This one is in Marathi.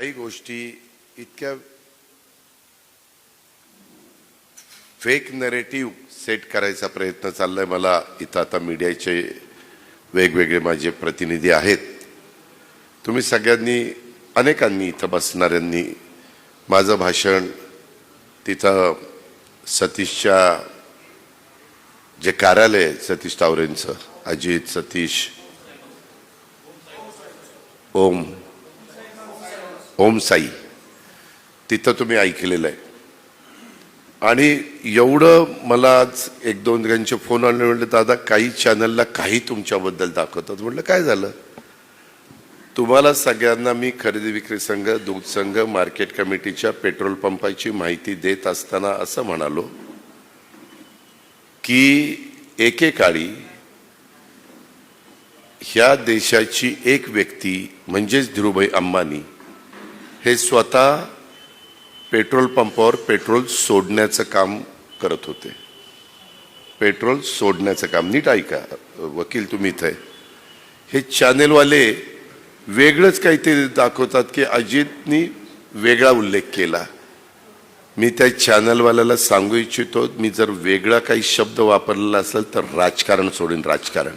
काही गोष्टी इतक्या फेक नरेटिव्ह सेट करायचा प्रयत्न चाललाय. मला इथं आता मीडियाचे वेगवेगळे माझे प्रतिनिधी आहेत. तुम्ही सगळ्यांनी अनेकांनी इथं बसणाऱ्यांनी माझं भाषण तिथं सतीशच्या जे कार्यालय सतीश तावरेंचं, अजित सतीश ओम साई, तिथं तुम्ही ऐकलेलं आहे. आणि एवढं मला आज एक दोन जणांचे फोन आले, म्हटलं दादा काही चॅनलला काही तुमच्याबद्दल दाखवतात. म्हटलं काय झालं? तुम्हाला सगळ्यांना मी खरेदी विक्री संघ, दूध संघ, मार्केट कमिटीच्या पेट्रोल पंपाची माहिती देत असताना असं म्हणालो की एकेकाळी ह्या देशाची एक व्यक्ती म्हणजेच धीरूभाई अंबानी हे स्वतः पेट्रोल पंपावर पेट्रोल सोडण्याचं काम करत होते. पेट्रोल सोडण्याचं काम. नीट ऐका वकील, तुम्ही इथे हे चॅनेलवाले वेगळंच काहीतरी दाखवतात की अजितनी वेगळा उल्लेख केला. मी त्या चॅनलवाल्याला सांगू इच्छितो, मी जर वेगळा काही शब्द वापरलेला असेल तर राजकारण सोडीन, राजकारण.